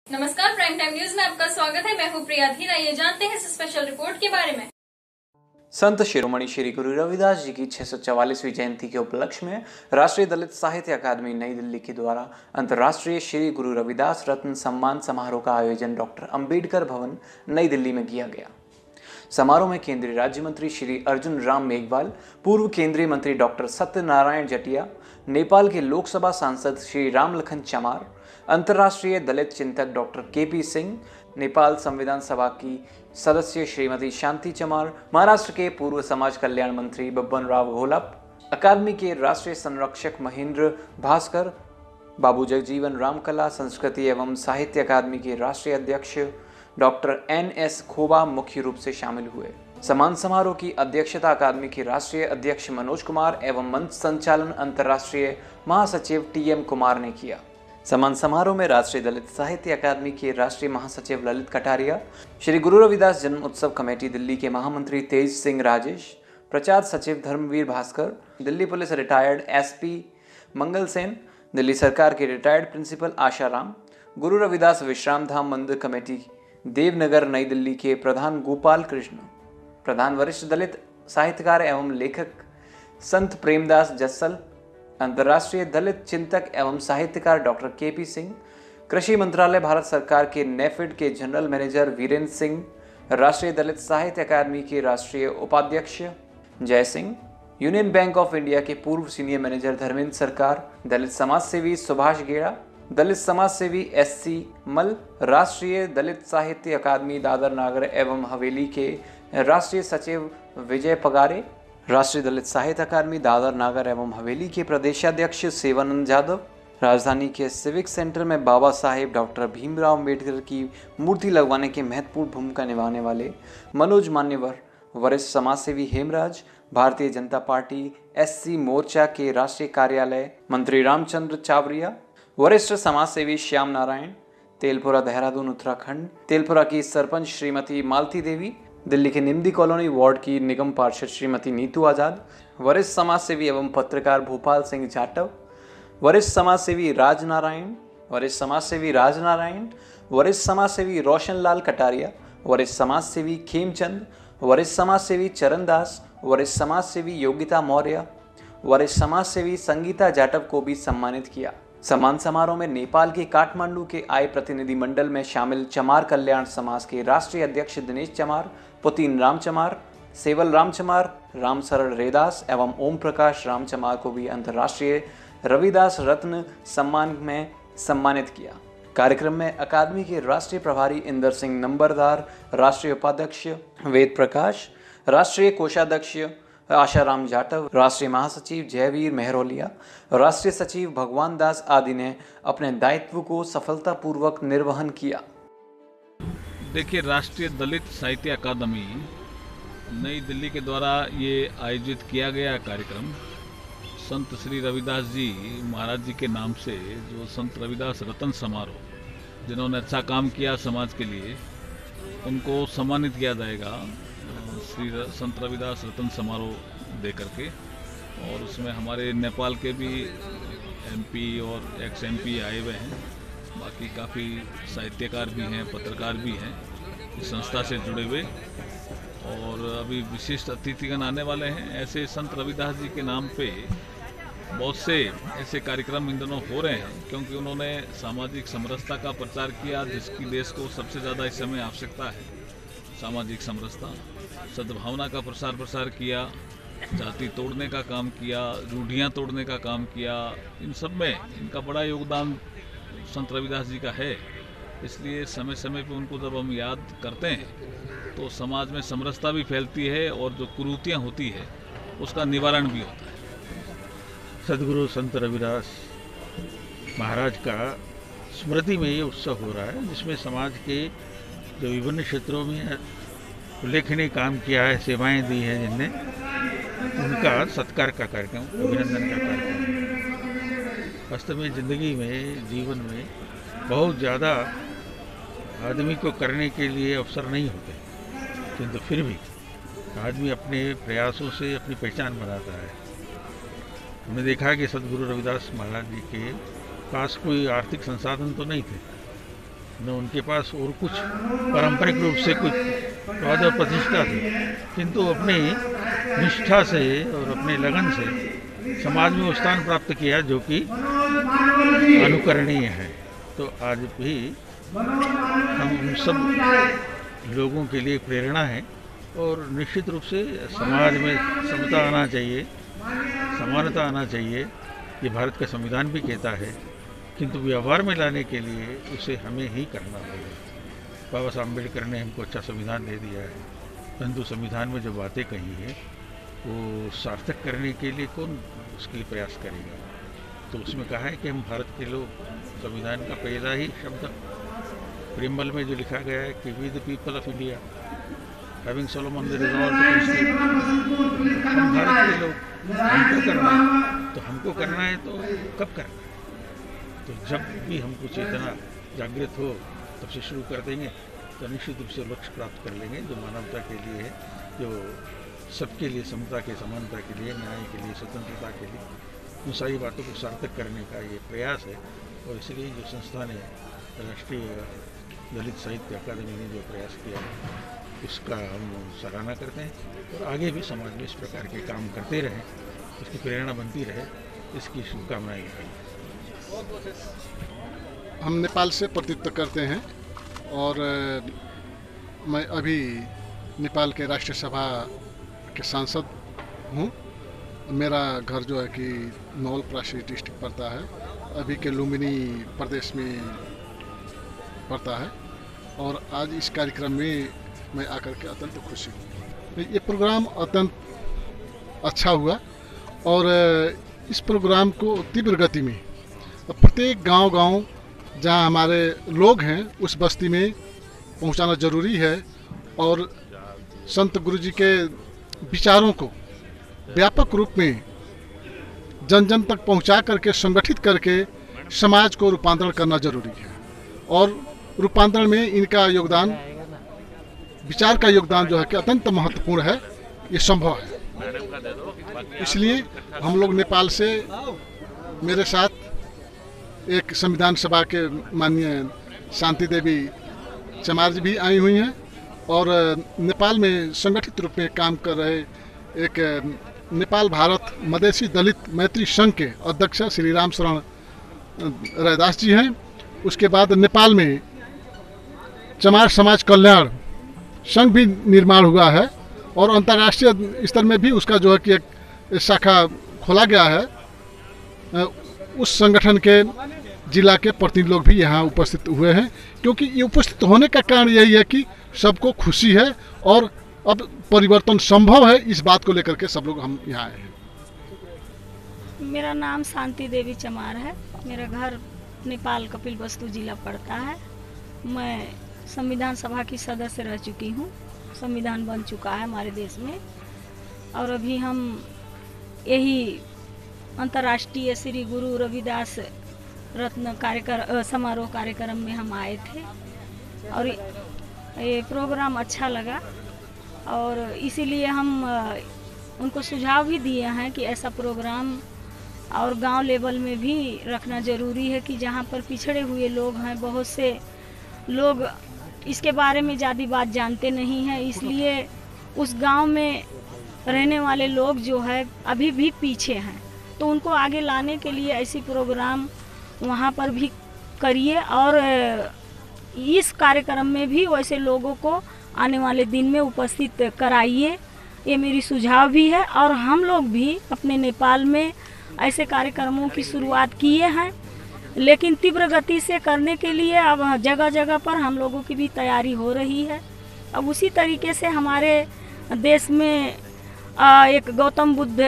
नमस्कार, prime time news में आपका स्वागत है। मैं हूं प्रिया धीर। आइए जानते हैं इस स्पेशल रिपोर्ट के बारे में। संत शिरोमणि श्री गुरु रविदास जी की 644वीं जयंती के उपलक्ष्य में राष्ट्रीय दलित साहित्य अकादमी नई दिल्ली के द्वारा अंतर्राष्ट्रीय श्री गुरु रविदास रत्न सम्मान समारोह का आयोजन डॉक्टर अंबेडकर भवन नई दिल्ली में किया गया। समारोह में केंद्रीय राज्य मंत्री श्री अर्जुन राम मेघवाल, पूर्व केंद्रीय मंत्री डॉक्टर सत्यनारायण जटिया, नेपाल के लोकसभा सांसद श्री रामलखन चमार, अंतर्राष्ट्रीय दलित चिंतक डॉक्टर केपी सिंह, नेपाल संविधान सभा की सदस्य श्रीमती शांति चमार, महाराष्ट्र के पूर्व समाज कल्याण मंत्री बब्बन राव घोलप, अकादमी के राष्ट्रीय संरक्षक महेंद्र भास्कर, बाबू जगजीवन रामकला संस्कृति एवं साहित्य अकादमी के राष्ट्रीय अध्यक्ष डॉक्टर NS खोबा मुख्य रूप से शामिल हुए। सम्मान समारोह की अध्यक्षता अकादमी के राष्ट्रीय अध्यक्ष मनोज कुमार एवं मंच संचालन अंतर्राष्ट्रीय महासचिव TM कुमार ने किया। सम्मान समारोह में राष्ट्रीय दलित साहित्य अकादमी के राष्ट्रीय महासचिव ललित कटारिया, श्री गुरु रविदास जन्म उत्सव कमेटी दिल्ली के महामंत्री तेज सिंह राजेश, प्रचार सचिव Dharmveer Bhaskar, Delhi police retired SP Mangal Sen, Delhi सरकार के रिटायर्ड प्रिंसिपल आशा राम, गुरु रविदास विश्राम धाम मंदिर कमेटी देवनगर नई दिल्ली के प्रधान गोपाल कृष्ण, प्रधान वरिष्ठ दलित साहित्यकार एवं लेखक संत प्रेमदास जस्सल, अंतर्राष्ट्रीय दलित चिंतक एवं साहित्यकार डॉक्टर KP सिंह, कृषि मंत्रालय भारत सरकार के नेफिड के जनरल मैनेजर वीरेंद्र सिंह, राष्ट्रीय दलित साहित्य अकादमी के राष्ट्रीय उपाध्यक्ष जय Singh, union bank of India के पूर्व सीनियर मैनेजर धर्मेंद्र सरकार, दलित समाज सेवी सुभाष गेड़ा, दलित समाज सेवी SC मल, राष्ट्रीय दलित साहित्य अकादमी दादर नागर एवं हवेली के राष्ट्रीय सचिव विजय पगारे, राष्ट्रीय दलित साहित्य अकादमी दादर नागर एवं हवेली के प्रदेशाध्यक्ष सेवानंद जाधव, राजधानी के सिविक सेंटर में बाबा साहेब डॉक्टर भीमराव अम्बेडकर की मूर्ति लगवाने के महत्वपूर्ण भूमिका निभाने वाले मनोज मान्यवर, वरिष्ठ समाजसेवी हेमराज, भारतीय जनता पार्टी SC मोर्चा के राष्ट्रीय कार्यालय मंत्री रामचंद्र चावरिया, वरिष्ठ समाजसेवी श्याम नारायण, तेलपुरा देहरादून उत्तराखंड, तेलपुरा की सरपंच श्रीमती मालती देवी, दिल्ली के निम्दी कॉलोनी वार्ड की निगम पार्षद श्रीमती नीतू आजाद, वरिष्ठ समाजसेवी एवं पत्रकार भोपाल सिंह जाटव, वरिष्ठ समाजसेवी राजनारायण, वरिष्ठ समाजसेवी राजनारायण, वरिष्ठ समाजसेवी रोशनलाल कटारिया, वरिष्ठ समाजसेवी खेमचंद, वरिष्ठ समाजसेवी चरणदास, वरिष्ठ समाजसेवी योगिता मौर्य, वरिष्ठ समाजसेवी संगीता जाटव को भी सम्मानित किया। सम्मान समारोह में नेपाल के काठमांडू के आए प्रतिनिधि मंडल में शामिल चमार कल्याण समाज के राष्ट्रीय अध्यक्ष दिनेश चमार, पुतीन राम चमार, सेवल राम चमार, राम सरल रेदास एवं ओम प्रकाश राम चमार को भी अंतर्राष्ट्रीय रविदास रत्न सम्मान में सम्मानित किया। कार्यक्रम में अकादमी के राष्ट्रीय प्रभारी इंदर सिंह नंबरदार, राष्ट्रीय उपाध्यक्ष वेद प्रकाश, राष्ट्रीय कोषाध्यक्ष आशाराम जाटव, राष्ट्रीय महासचिव जयवीर मेहरोलिया, राष्ट्रीय सचिव भगवान दास आदि ने अपने दायित्व को सफलतापूर्वक निर्वहन किया। देखिए, राष्ट्रीय दलित साहित्य अकादमी नई दिल्ली के द्वारा ये आयोजित किया गया कार्यक्रम संत श्री रविदास जी महाराज जी के नाम से, जो संत रविदास रत्न समारोह, जिन्होंने अच्छा काम किया समाज के लिए, उनको सम्मानित किया जाएगा श्री संत रविदास रत्न समारोह दे करके। और उसमें हमारे नेपाल के भी MP और ex-MP आए हुए हैं, बाकी काफ़ी साहित्यकार भी हैं, पत्रकार भी हैं इस संस्था से जुड़े हुए, और अभी विशिष्ट अतिथिगण आने वाले हैं। ऐसे संत रविदास जी के नाम पे बहुत से ऐसे कार्यक्रम इन दिनों हो रहे हैं, क्योंकि उन्होंने सामाजिक समरसता का प्रचार किया, जिसकी देश को सबसे ज़्यादा इस समय आवश्यकता है। सामाजिक समरसता, सद्भावना का प्रसार किया, जाति तोड़ने का काम किया, रूढ़ियाँ तोड़ने का काम किया। इन सब में इनका बड़ा योगदान संत रविदास जी का है। इसलिए समय समय पे उनको जब हम याद करते हैं तो समाज में समरसता भी फैलती है और जो कुरीतियाँ होती है उसका निवारण भी होता है। सदगुरु संत रविदास महाराज का स्मृति में ये उत्सव हो रहा है, जिसमें समाज के जो विभिन्न क्षेत्रों में उल्लेखनीय काम किया है, सेवाएं दी हैं जिनने, उनका सत्कार का कार्यक्रम, अभिनंदन का कार्यक्रम। वास्तव में ज़िंदगी में, जीवन में बहुत ज़्यादा आदमी को करने के लिए अवसर नहीं होते, किंतु फिर भी आदमी अपने प्रयासों से अपनी पहचान बनाता है। हमने देखा कि सदगुरु रविदास महाराज जी के पास कोई आर्थिक संसाधन तो नहीं थे, न उनके पास और कुछ पारंपरिक रूप से कुछ पद और प्रतिष्ठा थी, किंतु अपनी निष्ठा से और अपने लगन से समाज में वो स्थान प्राप्त किया जो कि अनुकरणीय है। तो आज भी हम उन सब लोगों के लिए प्रेरणा है और निश्चित रूप से समाज में समता आना चाहिए, समानता आना चाहिए, ये भारत का संविधान भी कहता है, किंतु व्यवहार में लाने के लिए उसे हमें ही करना होगा। बाबा साहब अम्बेडकर ने हमको अच्छा संविधान दे दिया है, परंतु संविधान में जो बातें कही है वो सार्थक करने के लिए कौन उसके लिए प्रयास करेगा। तो उसमें कहा है कि हम भारत के लोग, संविधान का पहला ही शब्द प्रीम्बल में जो लिखा गया है कि we the people of India having solemnly the resolve to constitute, हम भारत के लोग, हमको करना है। तो हमको करना है तो कब करना है? तो जब भी हमको चेतना जागृत हो तब से शुरू कर देंगे तो निश्चित रूप से लक्ष्य प्राप्त कर लेंगे जो मानवता के लिए है, जो सबके लिए समता के, समानता के लिए, न्याय के लिए, स्वतंत्रता के लिए, उन सारी बातों को सार्थक करने का ये प्रयास है। और इसलिए जो संस्थान है राष्ट्रीय दलित साहित्य अकादमी ने जो प्रयास किया है उसका हम सराहना करते हैं और आगे भी समाज में इस प्रकार के काम करते रहें, इसकी प्रेरणा बनती रहे, इसकी शुभकामनाएं हैं। हम नेपाल से प्रतिनिधित्व करते हैं और मैं अभी नेपाल के राष्ट्रीय सभा के सांसद हूँ। मेरा घर जो है कि नवलपरासी डिस्ट्रिक्ट पड़ता है, अभी के लुम्बिनी प्रदेश में पड़ता है और आज इस कार्यक्रम में मैं आकर के अत्यंत खुशी हूँ। ये प्रोग्राम अत्यंत अच्छा हुआ और इस प्रोग्राम को तीव्र गति में प्रत्येक गांव जहां हमारे लोग हैं उस बस्ती में पहुंचाना जरूरी है और संत गुरुजी के विचारों को व्यापक रूप में जन जन तक पहुंचा करके संगठित करके समाज को रूपांतरण करना जरूरी है और रूपांतरण में इनका योगदान, विचार का योगदान जो है कि अत्यंत महत्वपूर्ण है, ये संभव है। इसलिए हम लोग नेपाल से मेरे साथ एक संविधान सभा के माननीय शांति देवी चमार जी भी आई हुई हैं और नेपाल में संगठित रूप में काम कर रहे एक नेपाल भारत मधेसी दलित मैत्री संघ के अध्यक्ष श्री राम शरण रैदास जी हैं। उसके बाद नेपाल में चमार समाज कल्याण संघ भी निर्माण हुआ है और अंतर्राष्ट्रीय स्तर में भी उसका जो है कि एक शाखा खोला गया है। उस संगठन के जिला के प्रतिनिधि लोग भी यहाँ उपस्थित हुए हैं, क्योंकि ये उपस्थित होने का कारण यही है कि सबको खुशी है और अब परिवर्तन संभव है, इस बात को लेकर के सब लोग हम यहाँ आए हैं। मेरा नाम शांति देवी चमार है, मेरा घर नेपाल कपिलवस्तु जिला पड़ता है। मैं संविधान सभा की सदस्य रह चुकी हूँ, संविधान बन चुका है हमारे देश में और अभी हम यही अंतर्राष्ट्रीय श्री गुरु रविदास रत्न समारोह कार्यक्रम में हम आए थे और ये प्रोग्राम अच्छा लगा और इसीलिए हम उनको सुझाव भी दिए हैं कि ऐसा प्रोग्राम और गांव लेवल में भी रखना ज़रूरी है कि जहां पर पिछड़े हुए लोग हैं, बहुत से लोग इसके बारे में ज़्यादा बात जानते नहीं हैं, इसलिए उस गांव में रहने वाले लोग जो है अभी भी पीछे हैं, तो उनको आगे लाने के लिए ऐसी प्रोग्राम वहाँ पर भी करिए और इस कार्यक्रम में भी वैसे लोगों को आने वाले दिन में उपस्थित कराइए, ये मेरी सुझाव भी है। और हम लोग भी अपने नेपाल में ऐसे कार्यक्रमों की शुरुआत किए हैं, लेकिन तीव्र गति से करने के लिए अब जगह जगह पर हम लोगों की भी तैयारी हो रही है। अब उसी तरीके से हमारे देश में एक गौतम बुद्ध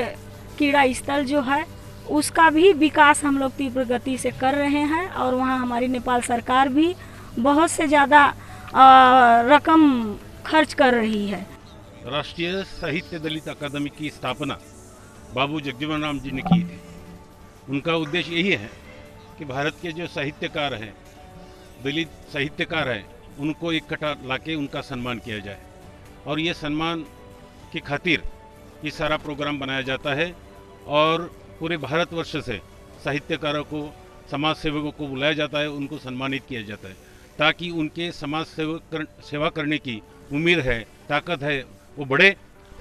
क्रीड़ा स्थल जो है उसका भी विकास हम लोग तीव्र गति से कर रहे हैं और वहाँ हमारी नेपाल सरकार भी बहुत से ज़्यादा रकम खर्च कर रही है। राष्ट्रीय साहित्य दलित अकादमी की स्थापना बाबू जगजीवन राम जी ने की थी। उनका उद्देश्य यही है कि भारत के जो साहित्यकार हैं, दलित साहित्यकार हैं, उनको इकट्ठा लाके उनका सम्मान किया जाए और ये सम्मान की खातिर ये सारा प्रोग्राम बनाया जाता है और पूरे भारतवर्ष से साहित्यकारों को, समाज सेवकों को बुलाया जाता है, उनको सम्मानित किया जाता है। ताकि उनके समाज सेवा करने की उम्मीद है, ताकत है, वो बढ़े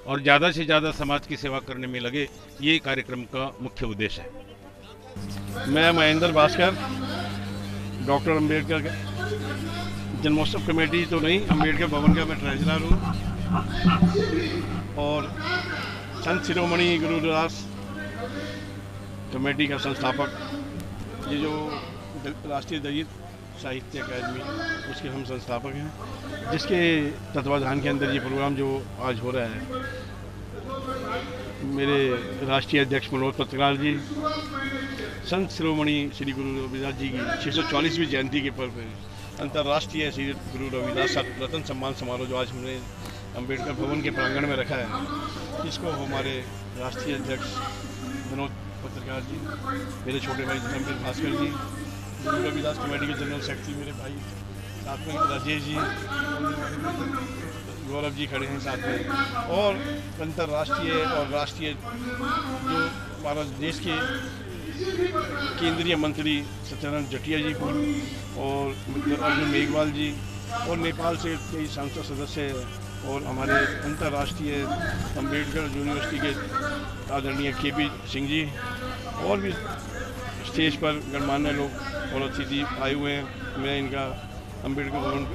और ज़्यादा से ज़्यादा समाज की सेवा करने में लगे। ये कार्यक्रम का मुख्य उद्देश्य है। मैं महेंद्र भास्कर, डॉक्टर अम्बेडकर जन्मोत्सव कमेटी तो नहीं, अम्बेडकर भवन का मैं ट्रेजरर हूँ और संत शिरोमणि गुरु रविदास कमेटी का संस्थापक। ये जो राष्ट्रीय दलित साहित्य अकादमी, उसके हम संस्थापक हैं, जिसके तत्वाधान के अंदर ये प्रोग्राम जो आज हो रहा है, मेरे राष्ट्रीय अध्यक्ष मनोज पत्रकार जी संत शिरोमणि श्री गुरु रविदास जी की 644वीं जयंती के पर्व अंतर्राष्ट्रीय श्री गुरु रविदास रत्न सम्मान समारोह जो आज हमने अम्बेडकर भवन के प्रांगण में रखा है, इसको हमारे राष्ट्रीय अध्यक्ष मनोज पत्रकार जी, मेरे छोटे भाई धर्मवीर भास्कर जी, गुरु रविदास कमेटी के जनरल सेक्रेटरी मेरे भाई साथ में राजेश जी, गौरव जी खड़े हैं साथ में, और अंतर्राष्ट्रीय और राष्ट्रीय जो भारत देश के केंद्रीय मंत्री सत्यानंद जटिया जी और अर्जुन मेघवाल जी, और नेपाल से कई सांसद सदस्य और हमारे अंतर्राष्ट्रीय अम्बेडकर यूनिवर्सिटी के आदरणीय केपी सिंह जी, और भी स्टेज पर गणमान्य लोग और अतिथि आए हुए हैं। मैं इनका अम्बेडकर भवन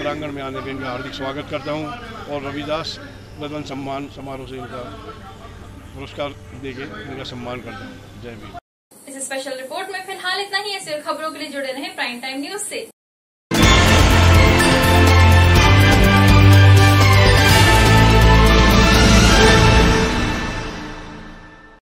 प्रांगण में आने पर इनका हार्दिक स्वागत करता हूं और रविदास रत्न सम्मान समारोह से इनका पुरस्कार देके इनका सम्मान करता हूं। जय भीम। इस स्पेशल रिपोर्ट में फिलहाल इतना ही। ऐसे खबरों के लिए जुड़े रहें प्राइम टाइम न्यूज से।